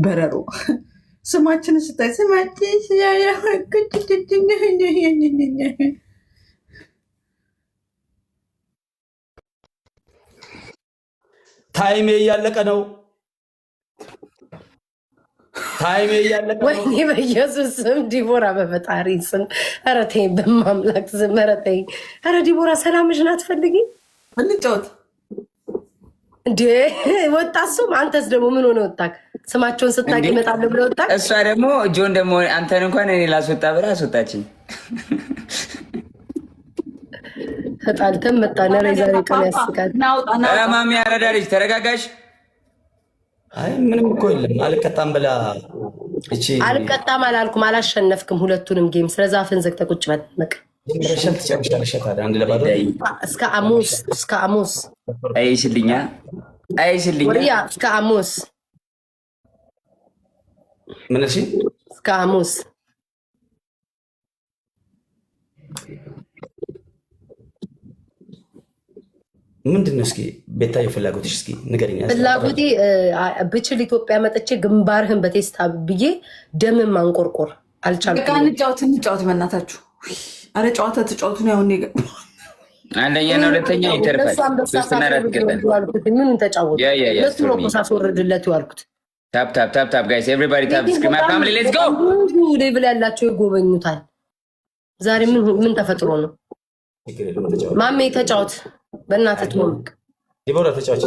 በረሮ ስማችን ስታይ ስማችን ታይሜ እያለቀ ነው። ታይሜ እያለቀ ነው። ወይኔ በኢየሱስ ስም ዲቦራ፣ በፈጣሪ ስም ኧረ ተይ፣ በማምላክ ስም ኧረ ተይ። ኧረ ዲቦራ ሰላምሽን አትፈልጊ? እንጫወት እንዴ ወጣ እሱም። አንተስ ደግሞ ምን ሆነ ወጣክ? ስማቸውን ስታቂ ይመጣል ብለ ወጣክ። እሷ ደግሞ ጆን ደግሞ አንተን እንኳን እኔ ላስወጣ ብላ አስወጣችኝ። ተጣልተን መጣን። ኧረ ዛሬ ቀን ያስቃል። ማሚ ያረዳ ልጅ ተረጋጋሽ። አይ ምንም እኮ የለም። አልቀጣም ብላ እቺ አልቀጣም አላልኩም፣ አላሸነፍክም ሁለቱንም ጌም። ስለዛ አፍን ዘግተህ ቁጭ በል በቃ። ረሸት ትጨርሻለሽ ታዲያ አንድ ለባዶ እስከ አሙስ እስከ አሙስ አይሽልኛ አይሽልኛ ወሪያ እስከ አሙስ ምን እሺ እስከ አሙስ ምንድን ነው? እስኪ ቤታዬ ፍላጎትሽ እስኪ ንገሪኝ። ፍላጎቴ ብችል ኢትዮጵያ መጥቼ ግንባርህን በቴስታ ብዬ ደምን ማንቆርቆር አልቻልኩም። እንጫወት በእናታችሁ። አረ ጨዋታ ተጫወቱ ነው። አሁን አንደኛ ነው፣ ሁለተኛ ይተርፋል። ሶስተኛ አራት ይቀጥላል። ምኑን ተጫወቱ? ለሱ ነው ቆሳስ ወረድለት ያልኩት። ታፕ ታፕ ታፕ ታፕ ጋይስ ኤቨሪባዲ ታፕ ስክሪም ማይ ፋሚሊ ሌትስ ጎ። ሌቭል ያላቸው ይጎበኙታል። ዛሬ ምን ተፈጥሮ ነው? ማሜ ተጫወት በእናትህ ትሞልክ። ዲቦራ ተጫወች።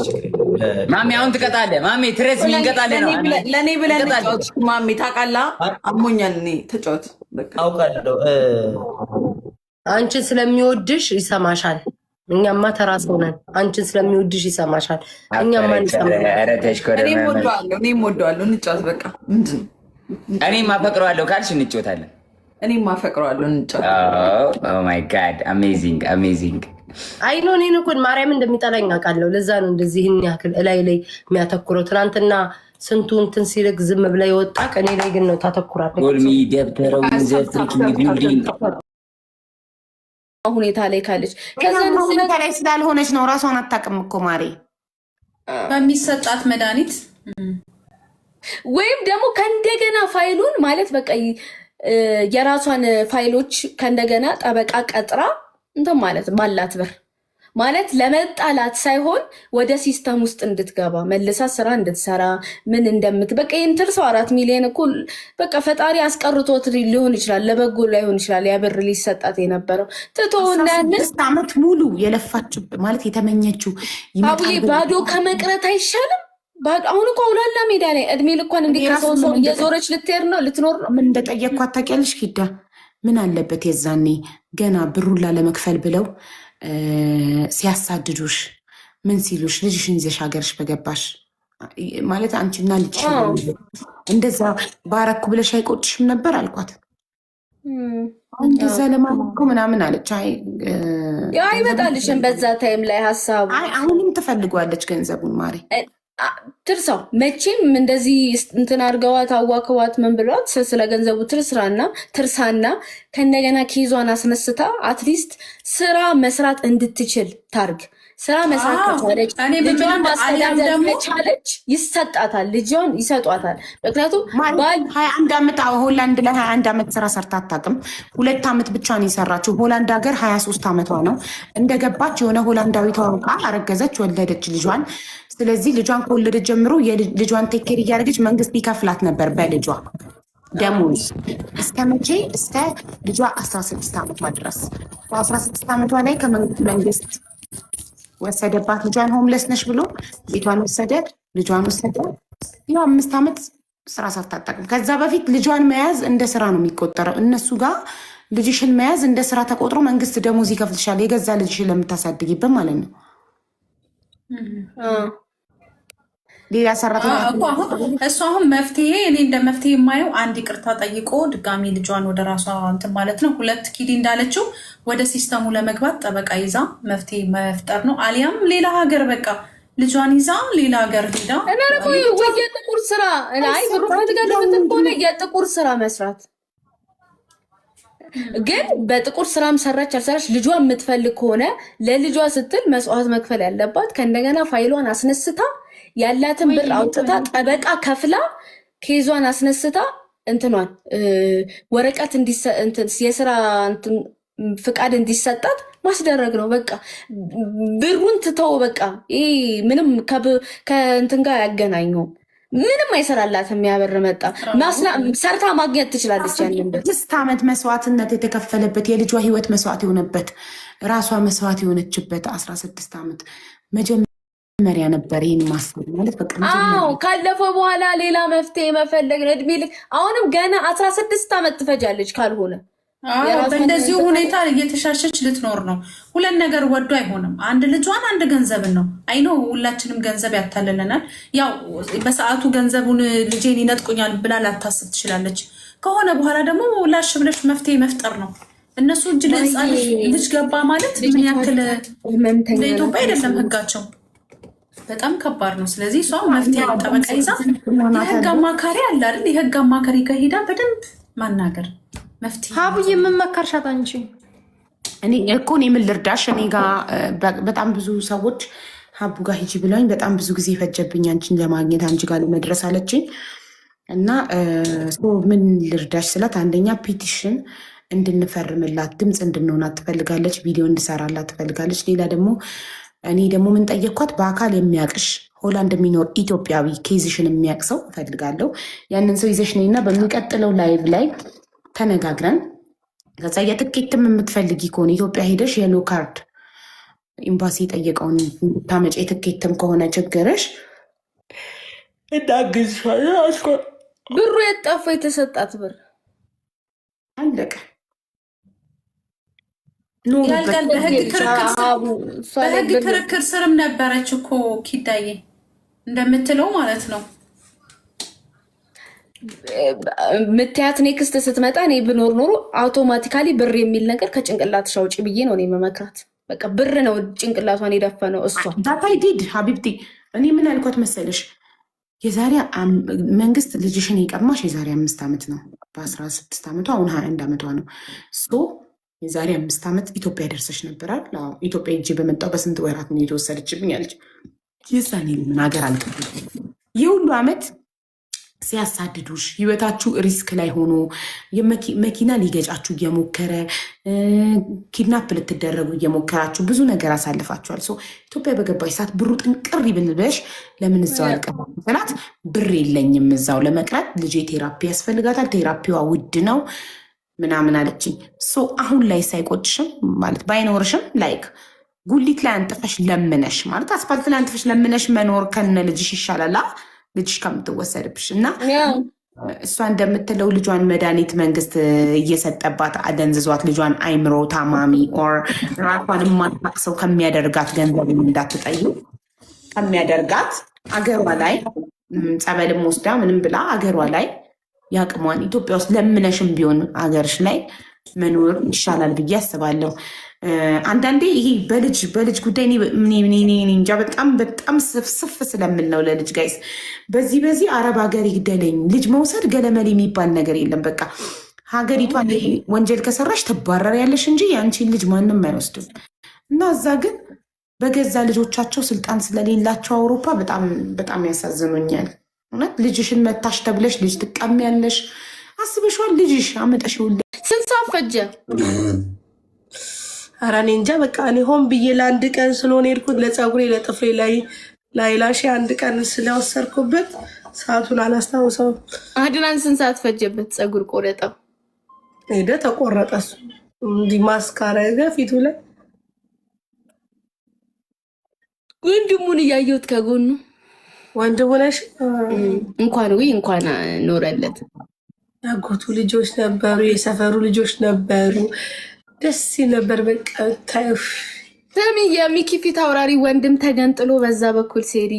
ማሜ አሁን ትቀጣለህ። ማሜ ትሬስ ምን እንቀጣለን ነው? ለኔ ብለህ ተጫወት። ማሜ ታውቃለህ፣ አሞኛል። እኔ ተጫወት በቃ አውቃለሁ። አንቺን ስለሚወድሽ ይሰማሻል። እኛማ ተራ ሰው ነን። አንቺን ስለሚወድሽ ይሰማሻል። እኛማ እኔም ወደዋለሁ። እንጫወት በቃ። ምንድን ነው እኔም አፈቅረዋለሁ ካልሽ እንጫወታለን። እኔም አፈቅረዋለሁ። እንጫወት። ኦ ማይ ጋድ አሜዚንግ አሜዚንግ። አይ ኖ እኔን እኮ ማርያም እንደሚጠላኝ አውቃለሁ። ለዛ ነው እንደዚህ ይህን ያክል እላይ ላይ የሚያተኩረው። ትናንትና ስንቱ እንትን ሲልክ ዝም ብላ የወጣ ቀኔ ላይ ግን ነው ታተኩራለች። ጎልሚ ደብተረው ዘፍሪክ ቢልዲንግ ሁኔታ ላይ ካለች ሁኔታ ላይ ስላልሆነች ነው። ራሷን አታውቅም እኮ ማሬ። በሚሰጣት መድኃኒት ወይም ደግሞ ከእንደገና ፋይሉን ማለት በቃ የራሷን ፋይሎች ከእንደገና ጠበቃ ቀጥራ እንትን ማለት ባላት ብር ማለት ለመጣላት ሳይሆን ወደ ሲስተም ውስጥ እንድትገባ መልሳ ስራ እንድትሰራ ምን እንደምት በቃ ይንትር ሰው 4 ሚሊዮን እኮ በቃ ፈጣሪ አስቀርቶት ሊሆን ይችላል፣ ለበጎ ላይሆን ይችላል። ያ ብር ሊሰጣት የነበረው ትቶና 6 ዓመት ሙሉ የለፋችው ማለት የተመኘችው አቡዬ ባዶ ከመቅረት አይሻልም? አሁን እኮ አውላላ ሜዳ ላይ እድሜ ልኳን እንዲከሰው ሰው የዞረች ልትሄድ ነው ልትኖር ነው። ምን እንደጠየቅኳት ታውቂያለሽ? ኪዳ ምን አለበት የዛኔ ገና ብሩን ላለመክፈል ብለው ሲያሳድዱሽ ምን ሲሉሽ ልጅሽን ይዘሽ ሀገርሽ በገባሽ ማለት አንቺና ልጅ እንደዛ ባረኩ ብለሽ አይቆጭሽም ነበር አልኳት። እንደዛ ለማለኩ ምናምን አለች። አይመጣልሽም በዛ ታይም ላይ ሀሳቡ። አሁንም ትፈልጓለች ገንዘቡን ማሬ ትርሳው። መቼም እንደዚህ እንትን አድርገዋት አዋክዋት ምን ብሏት ስለ ገንዘቡ ትርሳና ከነገና ኬዟን አስነስታ አትሊስት ስራ መስራት እንድትችል ታርግ። ስራ መስራት ከቻለች ልጇን ማስተዳደር ከቻለች ይሰጣታል፣ ልጇን ይሰጧታል። ምክንያቱም 21 ዓመት ሆላንድ ላይ 21 ዓመት ስራ ሰርታ አታውቅም። 2 ዓመት ብቻ ነው የሰራችው። ሆላንድ ሀገር 23 ዓመቷ ነው እንደገባች የሆነ ሆላንዳዊቷ አውቃ አረገዘች፣ ወለደች ልጇን። ስለዚህ ልጇን ከወለደች ጀምሮ ልጇን ቴኬር እያደረገች መንግስት ይከፍላት ነበር በልጇ ደሞዝ እስከ መቼ? እስከ ልጇ 16 ዓመቷ ድረስ። በ16 ዓመቷ ላይ ከመንግስት ወሰደባት ልጇን። ሆምለስ ነሽ ብሎ ቤቷን ወሰደ፣ ልጇን ወሰደ። ያው 5 ዓመት ስራ ሳታጠቅም። ከዛ በፊት ልጇን መያዝ እንደ ስራ ነው የሚቆጠረው እነሱ ጋር። ልጅሽን መያዝ እንደ ስራ ተቆጥሮ መንግስት ደሞዝ ይከፍልሻል፣ የገዛ ልጅሽን ለምታሳድጊበት ማለት ነው። ሌላ ሰራተኛ እሱ አሁን መፍትሄ እኔ እንደ መፍትሄ የማየው አንድ ይቅርታ ጠይቆ ድጋሚ ልጇን ወደ ራሷ እንትን ማለት ነው። 2 ኪዲ እንዳለችው ወደ ሲስተሙ ለመግባት ጠበቃ ይዛ መፍትሄ መፍጠር ነው። አሊያም ሌላ ሀገር በቃ ልጇን ይዛ ሌላ ሀገር ሄዳ የጥቁር ስራ ላይ ሩፋት ጋር ለምትሆነ የጥቁር ስራ መስራት ግን በጥቁር ስራም ሰራች አልሰራች ልጇ የምትፈልግ ከሆነ ለልጇ ስትል መስዋዕት መክፈል ያለባት ከእንደገና ፋይሏን አስነስታ ያላትን ብር አውጥታ ጠበቃ ከፍላ ኬዟን አስነስታ እንትኗን ወረቀት የስራ ፍቃድ እንዲሰጣት ማስደረግ ነው። በቃ ብሩን ትተው በቃ ይሄ ምንም ከእንትን ጋር ያገናኘው ምንም አይሰራላትም። ያበር መጣ ሰርታ ማግኘት ትችላለች። ያንን 6 ዓመት መስዋዕትነት የተከፈለበት የልጇ ህይወት መስዋዕት የሆነበት ራሷ መስዋዕት የሆነችበት 16 ዓመት መጀመሪያ ነበር። ይህን ማሰብ ማለት በቃ ካለፈ በኋላ ሌላ መፍትሄ መፈለግ ነው። እድሜ ልክ አሁንም ገና 16 ዓመት ትፈጃለች ካልሆነ በእንደዚሁ ሁኔታ እየተሻሸች ልትኖር ነው። ሁለት ነገር ወዶ አይሆንም። አንድ ልጇን አንድ ገንዘብን ነው። አይኖ ሁላችንም ገንዘብ ያታልለናል። ያው በሰዓቱ ገንዘቡን ልጄን ይነጥቁኛል ብላ ላታስብ ትችላለች። ከሆነ በኋላ ደግሞ ላሽ ብለሽ መፍትሄ መፍጠር ነው። እነሱ እጅ ልጅ ገባ ማለት ምን ያክል ለኢትዮጵያ አይደለም ህጋቸው በጣም ከባድ ነው። ስለዚህ እሷ መፍትሄ ጠበቃ ይዛ የህግ አማካሪ አለ አይደል? የህግ አማካሪ ከሄዳ በደንብ ማናገር ሀቡዬ የምመከርሻት አንቺ እኔ እኮ እኔ ምን ልርዳሽ? እኔ ጋር በጣም ብዙ ሰዎች ሀቡ ጋር ሂጂ ብለውኝ በጣም ብዙ ጊዜ ፈጀብኝ አንቺን ለማግኘት አንቺ ጋር ለመድረስ አለችኝ። እና ምን ልርዳሽ ስላት አንደኛ ፒቲሽን እንድንፈርምላት ድምፅ እንድንሆናት ትፈልጋለች። ቪዲዮ እንድሰራላት ትፈልጋለች። ሌላ ደግሞ እኔ ደግሞ ምን ጠየቅኳት፣ በአካል የሚያቅሽ ሆላንድ የሚኖር ኢትዮጵያዊ ኬዝሽን የሚያቅ ሰው እፈልጋለሁ። ያንን ሰው ይዘሽ ነይና በሚቀጥለው ላይቭ ላይ ተነጋግረን ከዛ የትኬትም የምትፈልጊ ከሆነ ኢትዮጵያ ሄደሽ የሎ ካርድ ኤምባሲ የጠየቀውን ታመጪ የትኬትም ከሆነ ችግርሽ እንዳግዝሻለሁ። ብሩ የጠፋ የተሰጣት ብር አለቀ። ያልቃል። በህግ ክርክር ስርም ነበረች እኮ ኪዳዬ እንደምትለው ማለት ነው። ምትያት ኔክስት ስትመጣ እኔ ብኖር ኖሮ አውቶማቲካሊ ብር የሚል ነገር ከጭንቅላት ሻውጪ ብዬ ነው እኔ መመክራት። በቃ ብር ነው ጭንቅላቷን የደፈነው እሷ። ዳታይዲድ ሀቢብቲ እኔ ምን ያልኳት መሰለሽ፣ የዛሬ መንግስት ልጅሽን የቀማሽ የዛሬ 5 ዓመት ነው። በ16 ዓመቷ አሁን 21 ዓመቷ ነው። የዛሬ 5 ዓመት ኢትዮጵያ ደርሰሽ ነበራል። ኢትዮጵያ እጅ በመጣው በስንት ወራት ነው የተወሰደችብኝ አለች። የዛኔ ምን ሀገር አልቀ የሁሉ ዓመት ሲያሳድዱሽ ህይወታችሁ ሪስክ ላይ ሆኖ መኪና ሊገጫችሁ እየሞከረ ኪድናፕ ልትደረጉ እየሞከራችሁ ብዙ ነገር አሳልፋችኋል። ኢትዮጵያ በገባሽ ሰዓት ብሩ ጥንቅር ይብልበሽ ለምን እዛው አልቀራት? ብር የለኝም እዛው ለመቅረት ልጄ ቴራፒ ያስፈልጋታል፣ ቴራፒዋ ውድ ነው ምናምን አለችኝ። አሁን ላይ ሳይቆጭሽም ማለት ባይኖርሽም ላይክ ጉሊት ላይ አንጥፈሽ ለምነሽ ማለት አስፋልት ላይ አንጥፈሽ ለምነሽ መኖር ከነ ልጅሽ ይሻላል ልጅሽ ከምትወሰድብሽ። እና እሷ እንደምትለው ልጇን መድኃኒት መንግስት እየሰጠባት አደንዝዟት ልጇን አይምሮ ታማሚ ኦር ራሷን የማታውቅ ሰው ከሚያደርጋት ገንዘብ እንዳትጠዩ ከሚያደርጋት አገሯ ላይ ጸበልም ወስዳ ምንም ብላ አገሯ ላይ ያቅሟን ኢትዮጵያ ውስጥ ለምነሽም ቢሆን አገርሽ ላይ መኖር ይሻላል ብዬ አስባለሁ። አንዳንዴ ይሄ በልጅ ጉዳይ እንጃ በጣም ስፍስፍ ስለምል ነው ለልጅ ጋይስ። በዚህ አረብ ሀገር ይግደለኝ ልጅ መውሰድ ገለመል የሚባል ነገር የለም። በቃ ሀገሪቷን ወንጀል ከሰራሽ ትባረር ያለሽ እንጂ የአንቺን ልጅ ማንም አይወስድም። እና እዛ ግን በገዛ ልጆቻቸው ስልጣን ስለሌላቸው አውሮፓ በጣም ያሳዝኑኛል። እውነት ልጅሽን መታሽ ተብለሽ ልጅ ትቀሚያለሽ። አስበሽዋል? ልጅሽ አመጠሽውል ስንት ሰዓት ፈጀ? ኧረ እኔ እንጃ። በቃ እኔ ሆን ብዬ ለአንድ ቀን ስለሆነ ሄድኩት ለፀጉሬ ለጥፍሬ ላይላሽ አንድ ቀን ስለወሰድኩበት ሰዓቱን አላስታውሰውም። አድናን ስንት ሰዓት ፈጀበት? ፀጉር ቆረጠው ሄደ ተቆረጠ። እሱ እንዲህ ማስካራ ፊቱ ላይ ወንድሙን እያየሁት ከጎኑ ወንድሙ ነሽ እንኳን ኖረለት። ያጎቱ ልጆች ነበሩ፣ የሰፈሩ ልጆች ነበሩ። ደስ ይል ነበር። በቃ ታዩ ተሚ የሚኪ ፊት አውራሪ ወንድም ተገንጥሎ በዛ በኩል ሴሪ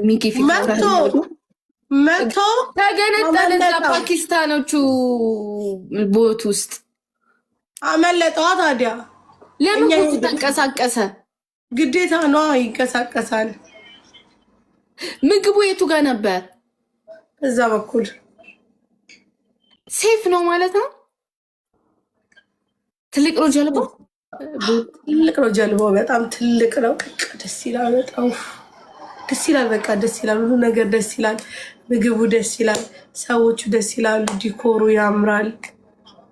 ሚኪ ፊት አውራሪ መቶ ተገነጠለ። እዛ ፓኪስታኖቹ ቦት ውስጥ አመለጠዋ። ታዲያ ለምን ቦት ተንቀሳቀሰ? ግዴታ ነው ይንቀሳቀሳል። ምግቡ የቱ ጋር ነበር? እዛ በኩል ሴፍ ነው ማለት ነው። ትልቅ ነው ጀልባው፣ ትልቅ ነው ጀልባው፣ በጣም ትልቅ ነው። ደስ ይላል በጣም። ደስ ይላል። በቃ ደስ ይላል። ሁሉ ነገር ደስ ይላል። ምግቡ ደስ ይላል። ሰዎቹ ደስ ይላሉ። ዲኮሩ ያምራል።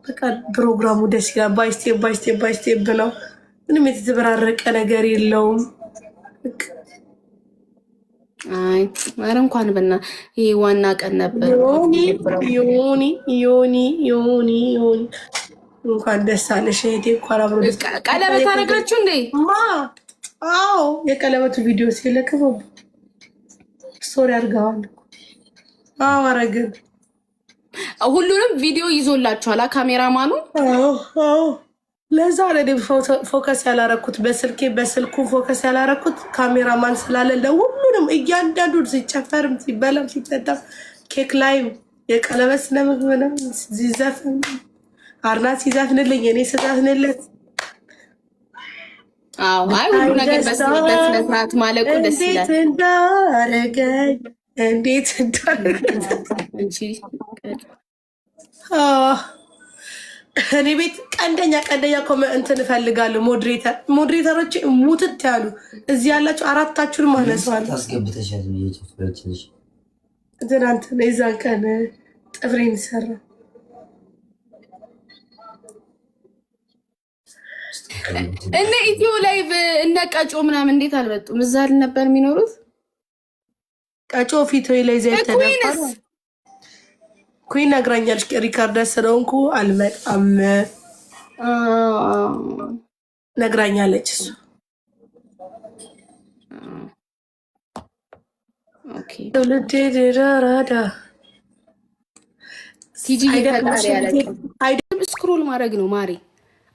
በቃ ፕሮግራሙ ደስ ይላል። ባይስቴፕ ባይስቴፕ ባይስቴፕ ነው። ምንም የተዘበራረቀ ነገር የለውም። አይ ኧረ እንኳን በና ይሄ ዋና ቀን ነበር። ዮኒ እንኳን ደስ አለሽ እህቴ። እንኳን አብሮ ቀለበት አደረጋችሁ እንዴ? አዎ የቀለበቱ ቪዲዮ ሲለቀቅ ስቶሪ አድርገዋል። አዎ አረግን። ሁሉንም ቪዲዮ ይዞላችኋል ካሜራማኑ? አዎ ለዛ ለኔ ፎከስ ያላረኩት በስልኩ ፎከስ ያላረኩት ካሜራማን ስላለ ለሁሉንም እያንዳንዱ ሲጨፈርም ሲበላም ሲጠጣም ኬክ ላይ የቀለበት ስለምግብ ነው ሲዘፍን አርና ሲዘፍንልኝ እኔ ስዘፍንለት። አዎ አይ ሁሉ ነገር በስነስርዓት ማለቁ ደስ ይላል። እንዴት እንዳረገኝ እንጂ እኔ ቤት ቀንደኛ እንትን እፈልጋለሁ። ሞዴሬተሮች ሙትት ያሉ እዚህ ያላችሁ አራታችሁን ማነሷል። ትናንት የዛን ቀን ጥፍሬን ሰራ። እነ ኢትዮ ላይቭ እነ ቀጮ ምናምን እንዴት አልመጡም? እዛ ነበር የሚኖሩት። ቀጮ ፊቶ ላይ ዘይት ተደፋ ኩን ነግራኛለች። ሪካርድ ስለሆንኩ አልመጣም ነግራኛለች። እሱ ኦኬ ቲጂ አይደለም ስክሮል ማድረግ ነው ማሪ።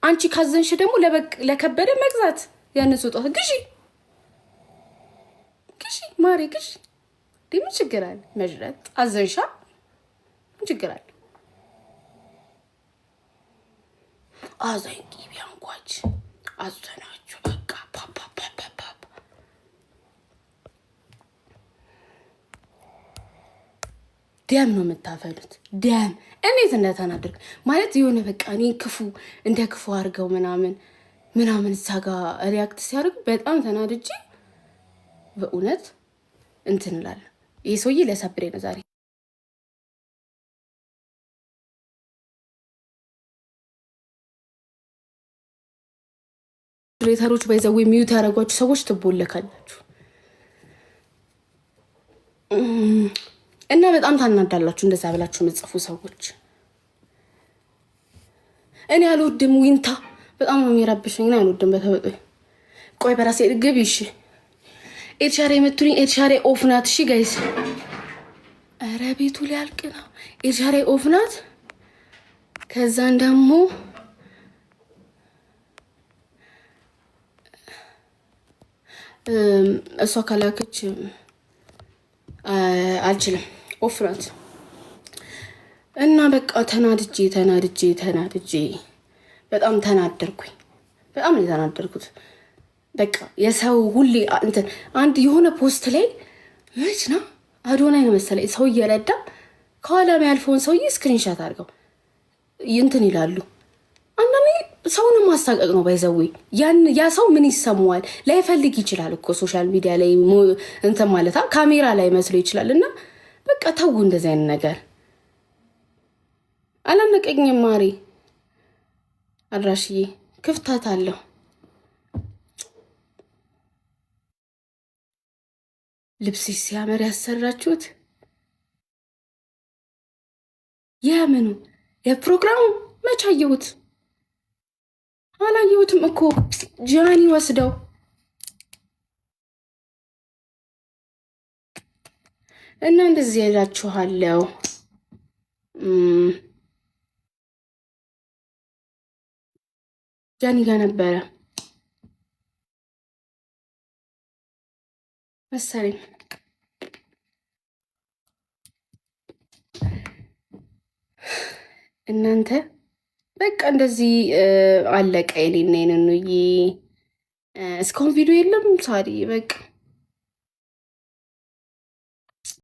አንቺ ካዘንሽ ደግሞ ለከበደ መግዛት ያን ስጦታ ግዢ ማሪ ግዢ። ምን ችግር አለ? መጅረት አዘንሻ ምን ችግር አለ? አዘንቂ ቢያንኳች አዘናችሁ በቃ ፓፓፓፓፓ ደም ነው የምታፈሉት። ደም እንዴት እንደተናደርክ ማለት የሆነ በቃ እኔ ክፉ እንደ ክፉ አድርገው ምናምን እዛ ጋር ሪያክት ሲያደርጉ በጣም ተናድጄ በእውነት እንትን እላለሁ። ይህ ሰውዬ ለሰብሬ ነው ዛሬ። ሬተሮች ባይዘው ሚዩት ያደረጓችሁ ሰዎች ትቦለካላችሁ እና በጣም ታናዳላችሁ። እንደዛ ብላችሁ የምትጽፉ ሰዎች እኔ አልወድም። ዊንታ በጣም ነው የሚረብሽኝ። እኔ አልወድም በተበጦ። ቆይ በራሴ ግብ ይሽ ኤርሻሬ የምትሉኝ ኤርሻሬ ኦፍ ናት። እሺ ጋይስ፣ ኧረ ቤቱ ሊያልቅ ነው። ኤርሻሬ ኦፍ ናት። ከዛን ደግሞ እሷ ካላከች አልችልም። ኦፍ ናት እና በቃ ተናድጄ በጣም ተናደርኩኝ። በጣም ነው የተናደርኩት። በቃ የሰው ሁሌ እንትን አንድ የሆነ ፖስት ላይ መች ነው አዶናይ ነው መሰለኝ ሰው እየረዳ ከኋላ ያልፈውን ሰውዬ ስክሪንሻት አድርገው እንትን ይላሉ። አንዳንዴ ሰውን ማስታቀቅ ነው ባይዘው። ያ ሰው ምን ይሰማዋል? ላይፈልግ ይችላል እኮ ሶሻል ሚዲያ ላይ እንትን ማለት ካሜራ ላይ መስሎ ይችላል። እና በቃ ተው እንደዚህ አይነት ነገር። አላነቀኝም ማሪ አድራሽዬ ክፍታት አለው። ልብስ ሲያምር ያሰራችሁት የምኑ የፕሮግራሙ መች አየሁት? አላየሁትም እኮ ጃኒ ወስደው እና እንደዚህ ያላችኋለሁ። ጃኒ ጋር ነበረ መሰለኝ። እናንተ በቃ እንደዚህ አለቀ። የኔና የነኑዬ እስካሁን ቪዲዮ የለም ሳሪ በቃ